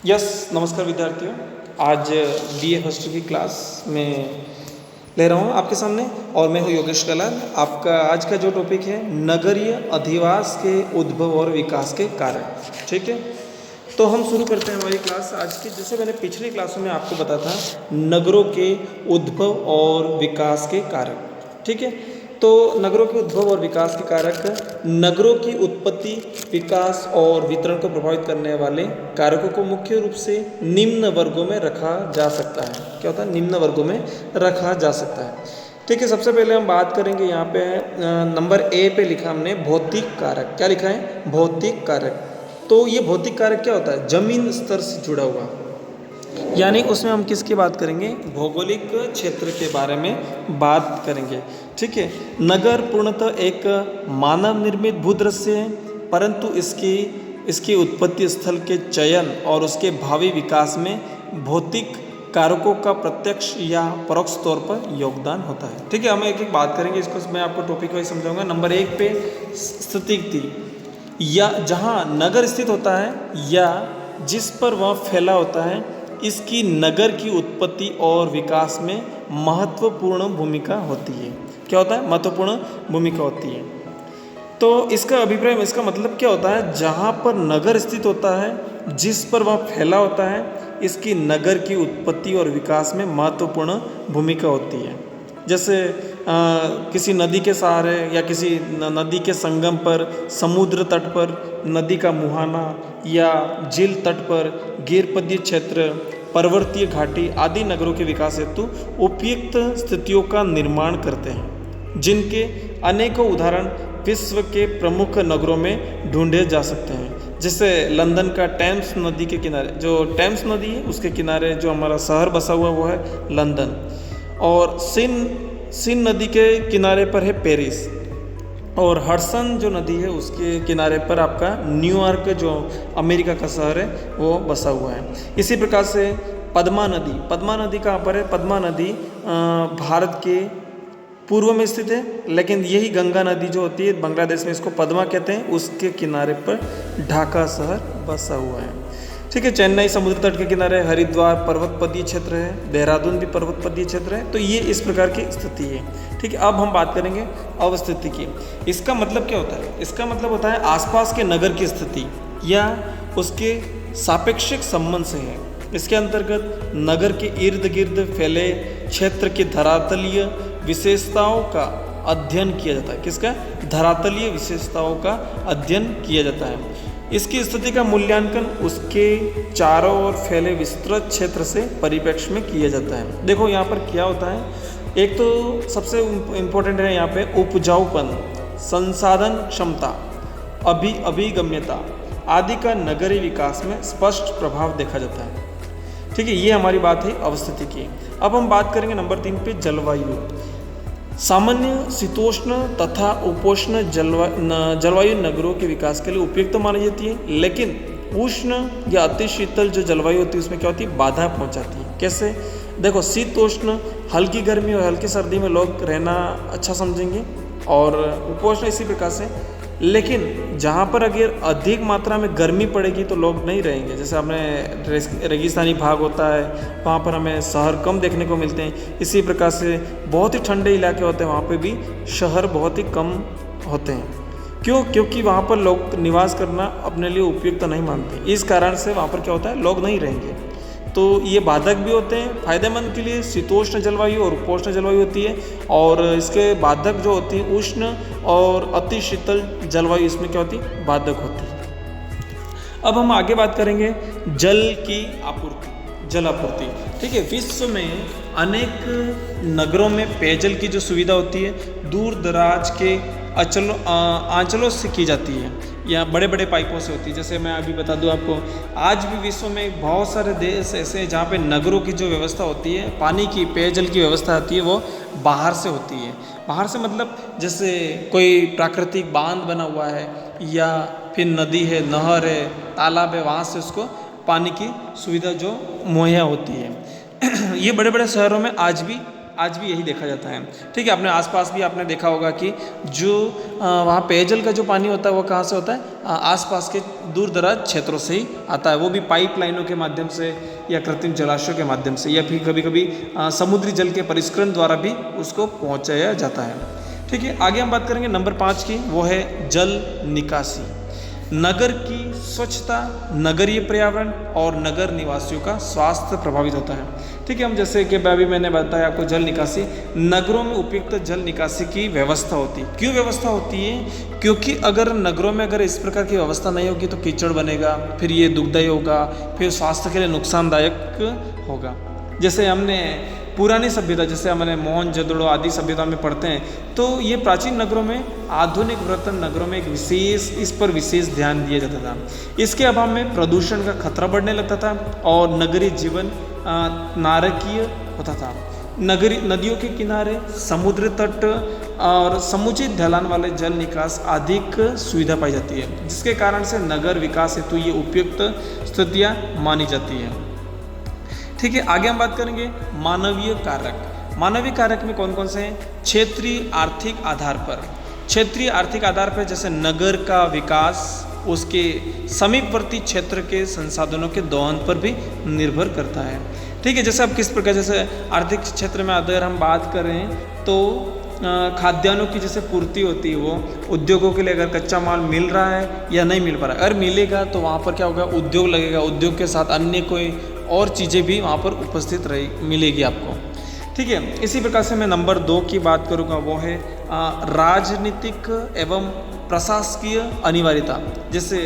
नमस्कार विद्यार्थियों। आज बीए फर्स्ट ईयर की क्लास में ले रहा हूँ आपके सामने और मैं हूँ योगेश कलाल। आपका आज का जो टॉपिक है नगरीय अधिवास के उद्भव और विकास के कारण। ठीक है, तो हम शुरू करते हैं हमारी क्लास आज की। जैसे मैंने पिछली क्लासों में आपको बताया था नगरों के उद्भव और विकास के कारक। ठीक है, तो नगरों के उद्भव और विकास के कारक नगरों की उत्पत्ति, विकास और वितरण को प्रभावित करने वाले कारकों को मुख्य रूप से निम्न वर्गों में रखा जा सकता है। क्या होता है? निम्न वर्गों में रखा जा सकता है। ठीक है, सबसे पहले हम बात करेंगे यहाँ पे नंबर ए पे लिखा हमने भौतिक कारक। क्या लिखा है? भौतिक कारक। तो ये भौतिक कारक क्या होता है? जमीन स्तर से जुड़ा हुआ, यानी उसमें हम किसकी बात करेंगे? भौगोलिक क्षेत्र के बारे में बात करेंगे। ठीक है, नगर पूर्णतः एक मानव निर्मित भूदृश्य है, परंतु इसकी उत्पत्ति स्थल के चयन और उसके भावी विकास में भौतिक कारकों का प्रत्यक्ष या परोक्ष तौर पर योगदान होता है। ठीक है, हम एक एक बात करेंगे, इसको मैं आपको टॉपिक वाइज समझाऊंगा। नंबर एक पे स्थिति, या जहाँ नगर स्थित होता है या जिस पर वह फैला होता है, इसकी नगर की उत्पत्ति और विकास में महत्वपूर्ण भूमिका होती है। क्या होता है? महत्वपूर्ण भूमिका होती है। तो इसका अभिप्राय, इसका मतलब क्या होता है? जहाँ पर नगर स्थित होता है, जिस पर वह फैला होता है, इसकी नगर की उत्पत्ति और विकास में महत्वपूर्ण भूमिका होती है। जैसे किसी नदी के सहारे या किसी नदी के संगम पर, समुद्र तट पर, नदी का मुहाना या झील तट पर, गिरपदीय क्षेत्र, पर्वतीय घाटी आदि नगरों के विकास हेतु उपयुक्त स्थितियों का निर्माण करते हैं, जिनके अनेकों उदाहरण विश्व के प्रमुख नगरों में ढूंढे जा सकते हैं। जैसे लंदन का टेम्स नदी के किनारे, जो टेम्स नदी है उसके किनारे जो हमारा शहर बसा हुआ वो है लंदन, और सिन नदी के किनारे पर है पेरिस, और हडसन जो नदी है उसके किनारे पर आपका न्यूयॉर्क जो अमेरिका का शहर है वो बसा हुआ है। इसी प्रकार से पद्मा नदी कहाँ पर है? पद्मा नदी भारत के पूर्व में स्थित है, लेकिन यही गंगा नदी जो होती है बांग्लादेश में, इसको पद्मा कहते हैं, उसके किनारे पर ढाका शहर बसा हुआ है। ठीक है, चेन्नई समुद्र तट के किनारे, हरिद्वार पर्वतपदीय क्षेत्र है, देहरादून भी पर्वतपदीय क्षेत्र है। तो ये इस प्रकार की स्थिति है। ठीक है, अब हम बात करेंगे अवस्थिति की। इसका मतलब क्या होता है? इसका मतलब होता है आसपास के नगर की स्थिति या उसके सापेक्षिक संबंध से है। इसके अंतर्गत नगर के इर्द गिर्द फैले क्षेत्र की धरातलीय विशेषताओं का अध्ययन किया जाता है। किसका? धरातलीय विशेषताओं का अध्ययन किया जाता है। इसकी स्थिति का मूल्यांकन उसके चारों ओर फैले विस्तृत क्षेत्र से परिप्रेक्ष्य में किया जाता है। देखो यहाँ पर क्या होता है, एक तो सबसे इम्पोर्टेंट है यहाँ पे उपजाऊपन, संसाधन क्षमता, अभिगम्यता आदि का नगरीय विकास में स्पष्ट प्रभाव देखा जाता है। ठीक है, ये हमारी बात है अवस्थिति की। अब हम बात करेंगे नंबर 3 पे जलवायु। सामान्य शीतोष्ण तथा उपोष्ण जलवायु नगरों के विकास के लिए उपयुक्त मानी जाती है, लेकिन उष्ण या अति शीतल जो जलवायु होती है उसमें क्या होती है? बाधा पहुंचाती है। कैसे? देखो, शीतोष्ण हल्की गर्मी और हल्की सर्दी में लोग रहना अच्छा समझेंगे, और उपोष्ण इसी प्रकार से। लेकिन जहाँ पर अगर अधिक मात्रा में गर्मी पड़ेगी तो लोग नहीं रहेंगे। जैसे आपने रेगिस्तानी भाग होता है, वहाँ पर हमें शहर कम देखने को मिलते हैं। इसी प्रकार से बहुत ही ठंडे इलाके होते हैं, वहाँ पे भी शहर बहुत ही कम होते हैं। क्यों? क्योंकि वहाँ पर लोग निवास करना अपने लिए उपयुक्त नहीं मानते। इस कारण से वहाँ पर क्या होता है? लोग नहीं रहेंगे। तो ये बाधक भी होते हैं। फायदेमंद के लिए शीतोष्ण जलवायु और उपोष्ण जलवायु होती है, और इसके बाधक जो होती है उष्ण और अति शीतल जलवायु, इसमें क्या होती है? बाधक होती है। अब हम आगे बात करेंगे जल की आपूर्ति, जल आपूर्ति। ठीक है, विश्व में अनेक नगरों में पेयजल की जो सुविधा होती है दूर दराज के आंचलों से की जाती है या बड़े बड़े पाइपों से होती है। जैसे मैं अभी बता दूं आपको, आज भी विश्व में बहुत सारे देश ऐसे हैं जहाँ पे नगरों की जो व्यवस्था होती है, पानी की, पेयजल की व्यवस्था होती है, वो बाहर से होती है। बाहर से मतलब जैसे कोई प्राकृतिक बांध बना हुआ है या फिर नदी है, नहर है, तालाब है, वहाँ से उसको पानी की सुविधा जो मुहैया होती है। ये बड़े बड़े शहरों में आज भी आज भी यही देखा जाता है। ठीक है, अपने आसपास भी आपने देखा होगा कि जो वहाँ पेयजल का जो पानी होता है वो कहाँ से होता है, आसपास के दूर दराज क्षेत्रों से ही आता है, वो भी पाइप लाइनों के माध्यम से या कृत्रिम जलाशयों के माध्यम से, या फिर कभी कभी समुद्री जल के परिष्करण द्वारा भी उसको पहुँचाया जाता है। ठीक है, आगे हम बात करेंगे नंबर 5 की, वो है जल निकासी। नगर की स्वच्छता, नगरीय पर्यावरण और नगर निवासियों का स्वास्थ्य प्रभावित होता है। ठीक है, हम जैसे कि अभी मैंने बताया आपको जल निकासी, नगरों में उपयुक्त जल निकासी की व्यवस्था होती है। क्यों व्यवस्था होती है? क्योंकि अगर नगरों में अगर इस प्रकार की व्यवस्था नहीं होगी तो कीचड़ बनेगा, फिर ये दुखदायी होगा, फिर स्वास्थ्य के लिए नुकसानदायक होगा। जैसे हमने पुरानी सभ्यता, जैसे हमने मोहनजोदड़ो आदि सभ्यता में पढ़ते हैं, तो ये प्राचीन नगरों में, आधुनिक वर्तन नगरों में एक इस पर विशेष ध्यान दिया जाता था। इसके अभाव में प्रदूषण का खतरा बढ़ने लगता था और नगरीय जीवन नारकीय होता था। नदियों के किनारे, समुद्र तट और समुचित ढलान वाले जल निकास अधिक सुविधा पाई जाती है, जिसके कारण से नगर विकास हेतु ये उपयुक्त स्थितियाँ मानी जाती हैं। ठीक है, आगे हम बात करेंगे मानवीय कारक। मानवीय कारक में कौन कौन से हैं? क्षेत्रीय आर्थिक आधार पर। क्षेत्रीय आर्थिक आधार पर जैसे नगर का विकास उसके समीपवर्ती क्षेत्र के संसाधनों के दोहन पर भी निर्भर करता है। ठीक है, जैसे अब किस प्रकार, जैसे आर्थिक क्षेत्र में अगर हम बात करें तो खाद्यान्नों की जैसे पूर्ति होती है, वो उद्योगों के लिए अगर कच्चा माल मिल रहा है या नहीं मिल पा रहा है, अगर मिलेगा तो वहाँ पर क्या होगा, उद्योग लगेगा, उद्योग के साथ अन्य कोई और चीज़ें भी वहाँ पर उपस्थित मिलेगी आपको। ठीक है, इसी प्रकार से मैं नंबर 2 की बात करूँगा, वो है राजनीतिक एवं प्रशासकीय अनिवार्यता। जैसे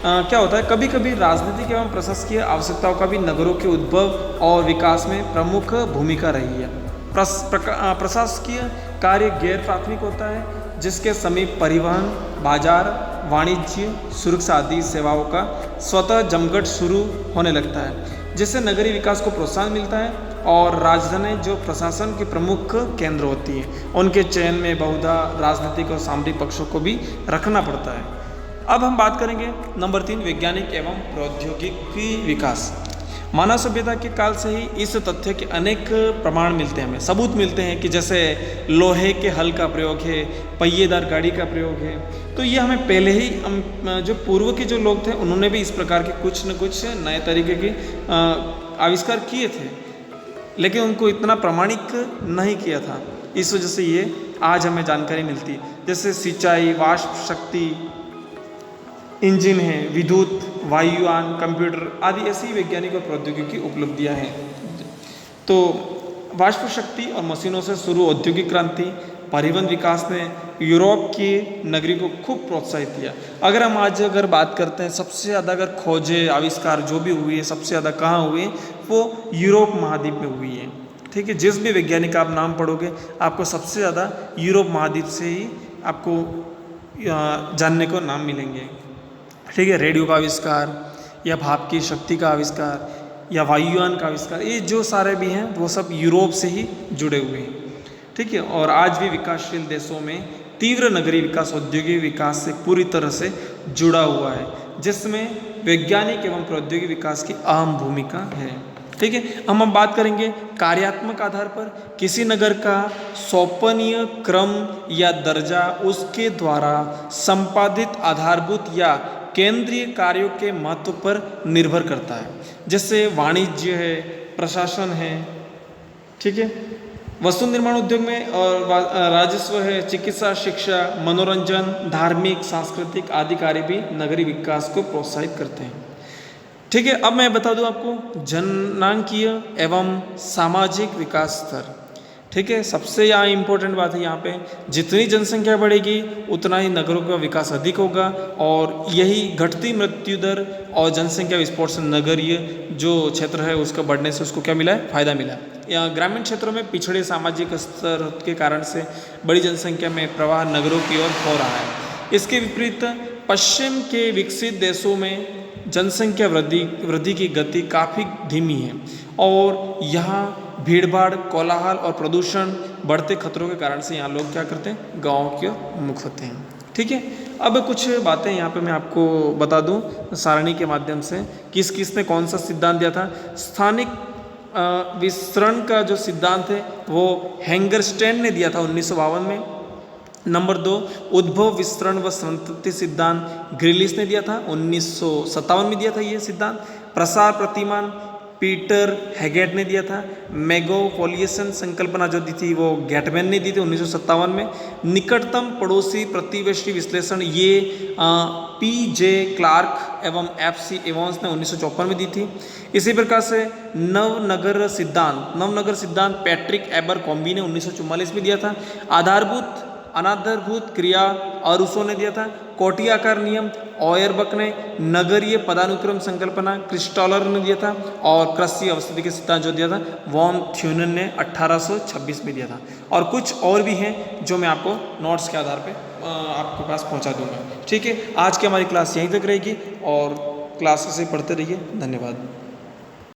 क्या होता है, कभी कभी राजनीतिक एवं प्रशासकीय आवश्यकताओं का भी नगरों के उद्भव और विकास में प्रमुख भूमिका रही है। प्रशासकीय कार्य गैर प्राथमिक होता है, जिसके समीप परिवहन, बाजार, वाणिज्य, सुरक्षा आदि सेवाओं का स्वतः जमघट शुरू होने लगता है, जिससे नगरीय विकास को प्रोत्साहन मिलता है। और राजधानी जो प्रशासन के प्रमुख केंद्र होती है, उनके चयन में बहुधा राजनीतिक और सामरिक पक्षों को भी रखना पड़ता है। अब हम बात करेंगे नंबर 3, वैज्ञानिक एवं प्रौद्योगिकी विकास। मानव सभ्यता के काल से ही इस तथ्य के अनेक प्रमाण मिलते हैं, हमें सबूत मिलते हैं कि जैसे लोहे के हल का प्रयोग है, पहिएदार गाड़ी का प्रयोग है। तो ये हमें पहले ही जो पूर्व के जो लोग थे उन्होंने भी इस प्रकार के कुछ न कुछ नए तरीके के आविष्कार किए थे, लेकिन उनको इतना प्रमाणिक नहीं किया था। इस वजह से ये आज हमें जानकारी मिलती है। जैसे सिंचाई, वाष्प शक्ति इंजन है, विद्युत, वायुयान, कंप्यूटर आदि ऐसी वैज्ञानिक और प्रौद्योगिकी उपलब्धियां हैं। तो वाष्प शक्ति और मशीनों से शुरू औद्योगिक क्रांति, परिवहन विकास ने यूरोप की नगरी को खूब प्रोत्साहित किया। अगर हम आज बात करते हैं, सबसे ज़्यादा अगर खोजें, आविष्कार जो भी हुई है, सबसे ज़्यादा कहाँ हुए, वो यूरोप महाद्वीप में हुई है। ठीक है, जिस भी वैज्ञानिक का आप नाम पढ़ोगे, आपको सबसे ज़्यादा यूरोप महाद्वीप से ही आपको जानने को नाम मिलेंगे। ठीक है, रेडियो का आविष्कार या भाप की शक्ति का आविष्कार या वायुयान का आविष्कार, ये जो सारे भी हैं वो सब यूरोप से ही जुड़े हुए हैं। ठीक है, और आज भी विकासशील देशों में तीव्र नगरीय विकास औद्योगिक विकास से पूरी तरह से जुड़ा हुआ है, जिसमें वैज्ञानिक एवं प्रौद्योगिक विकास की अहम भूमिका है। ठीक है, हम बात करेंगे कार्यात्मक आधार पर किसी नगर का सोपानीय क्रम या दर्जा उसके द्वारा संपादित आधारभूत या केंद्रीय कार्यों के महत्व पर निर्भर करता है। जैसे वाणिज्य है, प्रशासन है, ठीक है, वस्तु निर्माण उद्योग में और राजस्व है, चिकित्सा, शिक्षा, मनोरंजन, धार्मिक, सांस्कृतिक आदि कार्य भी नगरीय विकास को प्रोत्साहित करते हैं। ठीक है, अब मैं बता दूं आपको जनांकीय एवं सामाजिक विकास स्तर। ठीक है, सबसे यहाँ इम्पोर्टेंट बात है, यहाँ पे जितनी जनसंख्या बढ़ेगी उतना ही नगरों का विकास अधिक होगा, और यही घटती मृत्यु दर और जनसंख्या विस्फोट से नगरीय जो क्षेत्र है उसका बढ़ने से उसको क्या मिला है, फायदा मिला है। यहाँ ग्रामीण क्षेत्रों में पिछड़े सामाजिक स्तर के कारण से बड़ी जनसंख्या में प्रवाह नगरों की ओर हो रहा है। इसके विपरीत पश्चिम के विकसित देशों में जनसंख्या वृद्धि की गति काफ़ी धीमी है, और यहाँ भीड़भाड़, कोलाहल और प्रदूषण बढ़ते खतरों के कारण से यहाँ लोग क्या करते हैं, गाँव के मुख होते हैं। ठीक है, अब कुछ बातें यहाँ पे मैं आपको बता दूँ सारणी के माध्यम से, किस किस ने कौन सा सिद्धांत दिया था। स्थानिक विसरण का जो सिद्धांत है वो हैंगरस्टैंड ने दिया था 1952 में। नंबर 2, उद्भव विस्तरण व संतति सिद्धांत ग्रिलिश ने दिया था 1957 में दिया था ये सिद्धांत। प्रसार प्रतिमान पीटर हैगेट ने दिया था। मेगापोलिएशन संकल्पना जो दी थी वो गैटमैन ने दी थी 1957 में। निकटतम पड़ोसी प्रतिवेशी विश्लेषण ये पी.जे. क्लार्क एवं एफ.सी. एवंस ने 1954 में दी थी। इसी प्रकार से नवनगर सिद्धांत पैट्रिक एबरकॉम्बी ने 1944 में दिया था। आधारभूत अनाधारभूत क्रिया अरूसो ने दिया था। कोटियाकार नियम ऑयरबक ने। नगरीय पदानुक्रम संकल्पना क्रिस्टॉलर ने दिया था। और कृषि अवस्थिति के सिद्धांत जो दिया था वॉन थ्यूनन ने 1826 में दिया था। और कुछ और भी हैं जो मैं आपको नोट्स के आधार पे आपके पास पहुंचा दूंगा। ठीक है, आज की हमारी क्लास यहीं तक रहेगी और क्लास से पढ़ते रहिए। धन्यवाद।